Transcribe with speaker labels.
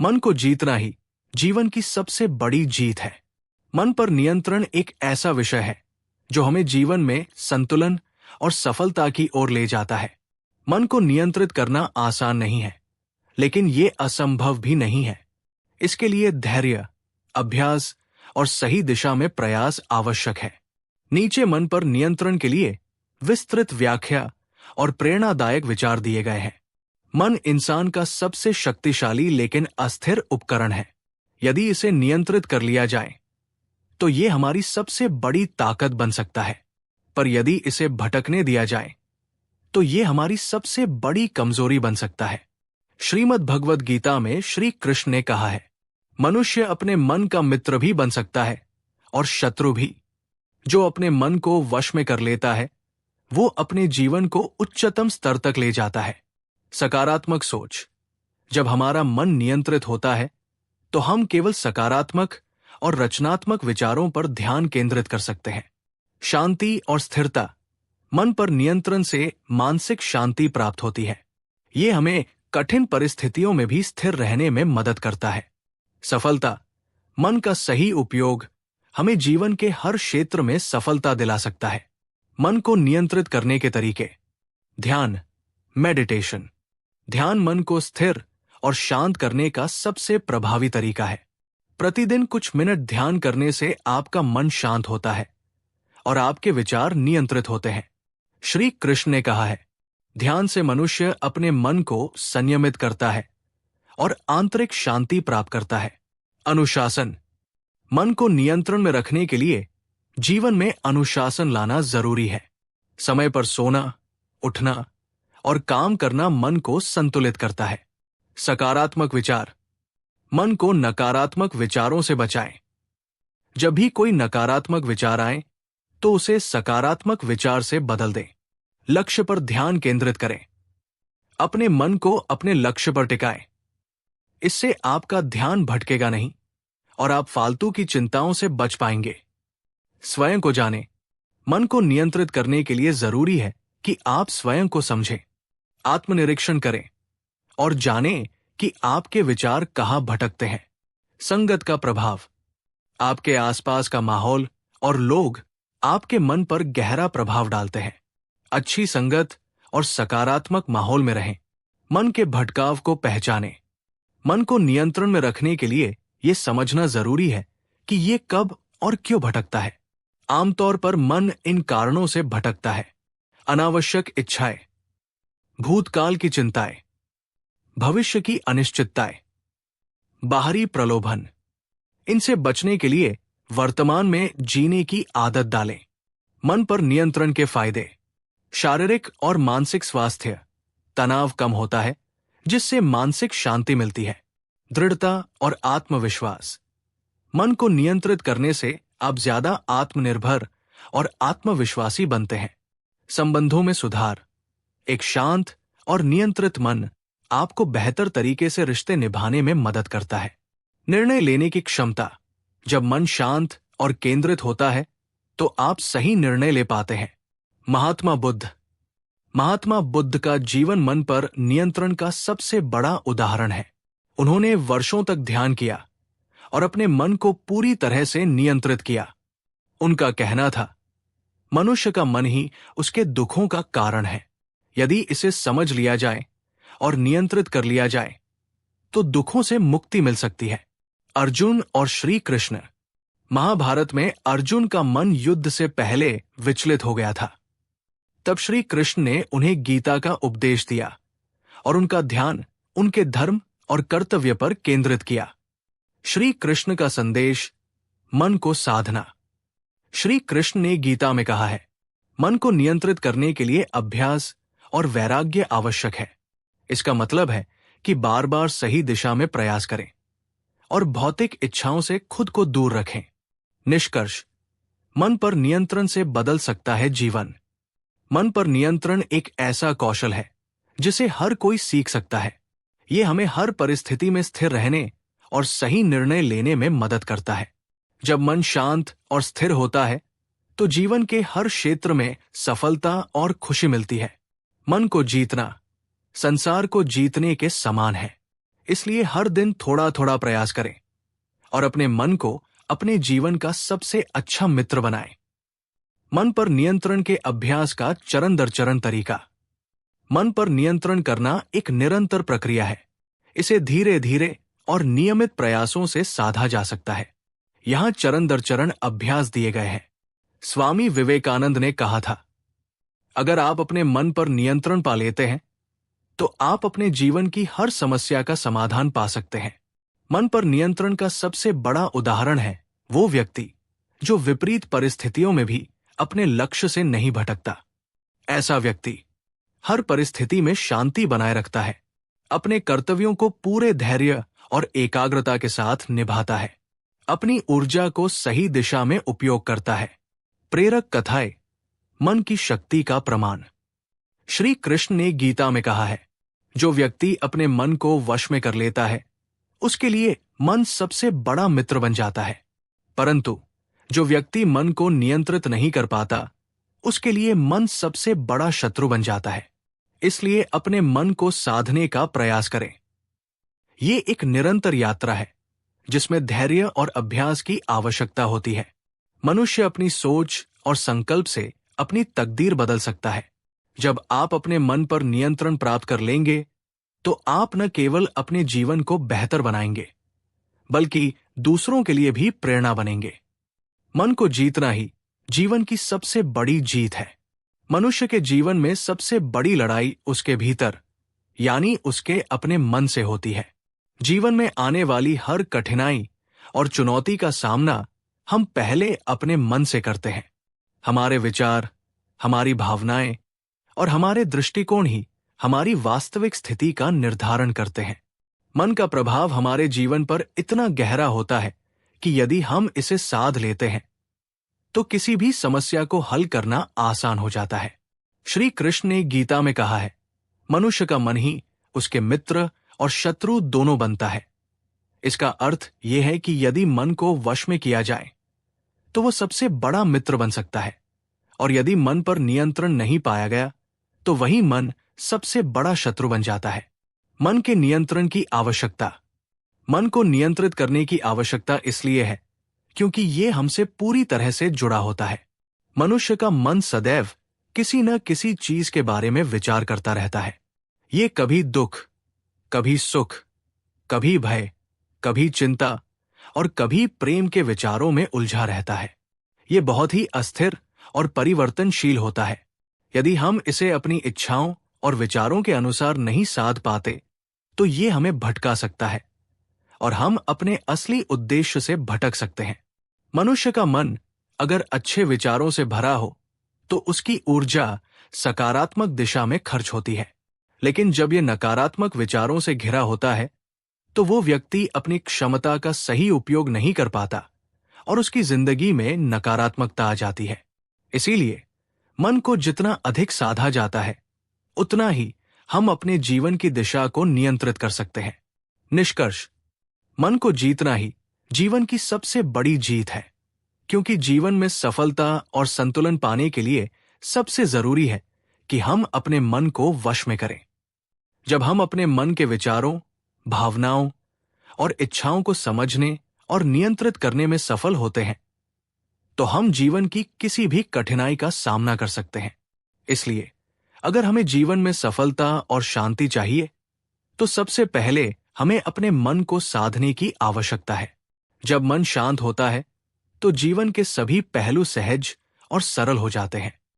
Speaker 1: मन को जीतना ही जीवन की सबसे बड़ी जीत है। मन पर नियंत्रण एक ऐसा विषय है जो हमें जीवन में संतुलन और सफलता की ओर ले जाता है। मन को नियंत्रित करना आसान नहीं है, लेकिन ये असंभव भी नहीं है। इसके लिए धैर्य, अभ्यास और सही दिशा में प्रयास आवश्यक है। नीचे मन पर नियंत्रण के लिए विस्तृत व्याख्या और प्रेरणादायक विचार दिए गए हैं। मन इंसान का सबसे शक्तिशाली लेकिन अस्थिर उपकरण है। यदि इसे नियंत्रित कर लिया जाए तो ये हमारी सबसे बड़ी ताकत बन सकता है, पर यदि इसे भटकने दिया जाए तो ये हमारी सबसे बड़ी कमजोरी बन सकता है। श्रीमद् भगवद गीता में श्री कृष्ण ने कहा है, मनुष्य अपने मन का मित्र भी बन सकता है और शत्रु भी। जो अपने मन को वश में कर लेता है वो अपने जीवन को उच्चतम स्तर तक ले जाता है। सकारात्मक सोच। जब हमारा मन नियंत्रित होता है तो हम केवल सकारात्मक और रचनात्मक विचारों पर ध्यान केंद्रित कर सकते हैं। शांति और स्थिरता। मन पर नियंत्रण से मानसिक शांति प्राप्त होती है। ये हमें कठिन परिस्थितियों में भी स्थिर रहने में मदद करता है। सफलता। मन का सही उपयोग हमें जीवन के हर क्षेत्र में सफलता दिला सकता है। मन को नियंत्रित करने के तरीके। ध्यान, मेडिटेशन। ध्यान मन को स्थिर और शांत करने का सबसे प्रभावी तरीका है। प्रतिदिन कुछ मिनट ध्यान करने से आपका मन शांत होता है और आपके विचार नियंत्रित होते हैं। श्री कृष्ण ने कहा है, ध्यान से मनुष्य अपने मन को संयमित करता है और आंतरिक शांति प्राप्त करता है। अनुशासन। मन को नियंत्रण में रखने के लिए जीवन में अनुशासन लाना जरूरी है। समय पर सोना, उठना और काम करना मन को संतुलित करता है। सकारात्मक विचार। मन को नकारात्मक विचारों से बचाएं। जब भी कोई नकारात्मक विचार आए तो उसे सकारात्मक विचार से बदल दें। लक्ष्य पर ध्यान केंद्रित करें। अपने मन को अपने लक्ष्य पर टिकाएं। इससे आपका ध्यान भटकेगा नहीं और आप फालतू की चिंताओं से बच पाएंगे। स्वयं को जानें। मन को नियंत्रित करने के लिए जरूरी है कि आप स्वयं को समझें, आत्मनिरीक्षण करें और जानें कि आपके विचार कहाँ भटकते हैं। संगत का प्रभाव। आपके आसपास का माहौल और लोग आपके मन पर गहरा प्रभाव डालते हैं। अच्छी संगत और सकारात्मक माहौल में रहें। मन के भटकाव को पहचानें। मन को नियंत्रण में रखने के लिए यह समझना जरूरी है कि ये कब और क्यों भटकता है। आमतौर पर मन इन कारणों से भटकता है। अनावश्यक इच्छाएं, भूतकाल की चिंताएं, भविष्य की अनिश्चितताएं, बाहरी प्रलोभन। इनसे बचने के लिए वर्तमान में जीने की आदत डालें। मन पर नियंत्रण के फायदे। शारीरिक और मानसिक स्वास्थ्य। तनाव कम होता है जिससे मानसिक शांति मिलती है। दृढ़ता और आत्मविश्वास। मन को नियंत्रित करने से आप ज्यादा आत्मनिर्भर और आत्मविश्वासी बनते हैं। संबंधों में सुधार। एक शांत और नियंत्रित मन आपको बेहतर तरीके से रिश्ते निभाने में मदद करता है। निर्णय लेने की क्षमता। जब मन शांत और केंद्रित होता है तो आप सही निर्णय ले पाते हैं। महात्मा बुद्ध। महात्मा बुद्ध का जीवन मन पर नियंत्रण का सबसे बड़ा उदाहरण है। उन्होंने वर्षों तक ध्यान किया और अपने मन को पूरी तरह से नियंत्रित किया। उनका कहना था, मनुष्य का मन ही उसके दुखों का कारण है। यदि इसे समझ लिया जाए और नियंत्रित कर लिया जाए तो दुखों से मुक्ति मिल सकती है। अर्जुन और श्री कृष्ण। महाभारत में अर्जुन का मन युद्ध से पहले विचलित हो गया था। तब श्री कृष्ण ने उन्हें गीता का उपदेश दिया और उनका ध्यान उनके धर्म और कर्तव्य पर केंद्रित किया। श्री कृष्ण का संदेश, मन को साधना। श्री कृष्ण ने गीता में कहा है, मन को नियंत्रित करने के लिए अभ्यास और वैराग्य आवश्यक है। इसका मतलब है कि बार बार सही दिशा में प्रयास करें और भौतिक इच्छाओं से खुद को दूर रखें। निष्कर्ष, मन पर नियंत्रण से बदल सकता है जीवन। मन पर नियंत्रण एक ऐसा कौशल है जिसे हर कोई सीख सकता है। ये हमें हर परिस्थिति में स्थिर रहने और सही निर्णय लेने में मदद करता है। जब मन शांत और स्थिर होता है तो जीवन के हर क्षेत्र में सफलता और खुशी मिलती है। मन को जीतना संसार को जीतने के समान है। इसलिए हर दिन थोड़ा थोड़ा प्रयास करें और अपने मन को अपने जीवन का सबसे अच्छा मित्र बनाएं। मन पर नियंत्रण के अभ्यास का चरण दर चरण तरीका। मन पर नियंत्रण करना एक निरंतर प्रक्रिया है। इसे धीरे धीरे और नियमित प्रयासों से साधा जा सकता है। यहां चरण दर चरण अभ्यास दिए गए हैं। स्वामी विवेकानंद ने कहा था, अगर आप अपने मन पर नियंत्रण पा लेते हैं तो आप अपने जीवन की हर समस्या का समाधान पा सकते हैं। मन पर नियंत्रण का सबसे बड़ा उदाहरण है वो व्यक्ति जो विपरीत परिस्थितियों में भी अपने लक्ष्य से नहीं भटकता। ऐसा व्यक्ति हर परिस्थिति में शांति बनाए रखता है, अपने कर्तव्यों को पूरे धैर्य और एकाग्रता के साथ निभाता है, अपनी ऊर्जा को सही दिशा में उपयोग करता है। प्रेरक कथाएं, मन की शक्ति का प्रमाण। श्री कृष्ण ने गीता में कहा है, जो व्यक्ति अपने मन को वश में कर लेता है उसके लिए मन सबसे बड़ा मित्र बन जाता है, परंतु जो व्यक्ति मन को नियंत्रित नहीं कर पाता उसके लिए मन सबसे बड़ा शत्रु बन जाता है। इसलिए अपने मन को साधने का प्रयास करें। ये एक निरंतर यात्रा है जिसमें धैर्य और अभ्यास की आवश्यकता होती है। मनुष्य अपनी सोच और संकल्प से अपनी तकदीर बदल सकता है। जब आप अपने मन पर नियंत्रण प्राप्त कर लेंगे तो आप न केवल अपने जीवन को बेहतर बनाएंगे बल्कि दूसरों के लिए भी प्रेरणा बनेंगे। मन को जीतना ही जीवन की सबसे बड़ी जीत है। मनुष्य के जीवन में सबसे बड़ी लड़ाई उसके भीतर यानी उसके अपने मन से होती है। जीवन में आने वाली हर कठिनाई और चुनौती का सामना हम पहले अपने मन से करते हैं। हमारे विचार, हमारी भावनाएं और हमारे दृष्टिकोण ही हमारी वास्तविक स्थिति का निर्धारण करते हैं। मन का प्रभाव हमारे जीवन पर इतना गहरा होता है कि यदि हम इसे साध लेते हैं तो किसी भी समस्या को हल करना आसान हो जाता है। श्री कृष्ण ने गीता में कहा है, मनुष्य का मन ही उसके मित्र और शत्रु दोनों बनता है। इसका अर्थ यह है कि यदि मन को वश में किया जाए तो वो सबसे बड़ा मित्र बन सकता है, और यदि मन पर नियंत्रण नहीं पाया गया तो वही मन सबसे बड़ा शत्रु बन जाता है। मन के नियंत्रण की आवश्यकता। मन को नियंत्रित करने की आवश्यकता इसलिए है क्योंकि ये हमसे पूरी तरह से जुड़ा होता है। मनुष्य का मन सदैव किसी न किसी चीज के बारे में विचार करता रहता है। ये कभी दुख, कभी सुख, कभी भय, कभी चिंता और कभी प्रेम के विचारों में उलझा रहता है। ये बहुत ही अस्थिर और परिवर्तनशील होता है। यदि हम इसे अपनी इच्छाओं और विचारों के अनुसार नहीं साध पाते तो ये हमें भटका सकता है और हम अपने असली उद्देश्य से भटक सकते हैं। मनुष्य का मन अगर अच्छे विचारों से भरा हो तो उसकी ऊर्जा सकारात्मक दिशा में खर्च होती है, लेकिन जब ये नकारात्मक विचारों से घिरा होता है तो वो व्यक्ति अपनी क्षमता का सही उपयोग नहीं कर पाता और उसकी जिंदगी में नकारात्मकता आ जाती है। इसीलिए मन को जितना अधिक साधा जाता है उतना ही हम अपने जीवन की दिशा को नियंत्रित कर सकते हैं। निष्कर्ष, मन को जीतना ही जीवन की सबसे बड़ी जीत है, क्योंकि जीवन में सफलता और संतुलन पाने के लिए सबसे जरूरी है कि हम अपने मन को वश में करें। जब हम अपने मन के विचारों, भावनाओं और इच्छाओं को समझने और नियंत्रित करने में सफल होते हैं तो हम जीवन की किसी भी कठिनाई का सामना कर सकते हैं। इसलिए अगर हमें जीवन में सफलता और शांति चाहिए तो सबसे पहले हमें अपने मन को साधने की आवश्यकता है। जब मन शांत होता है तो जीवन के सभी पहलू सहज और सरल हो जाते हैं।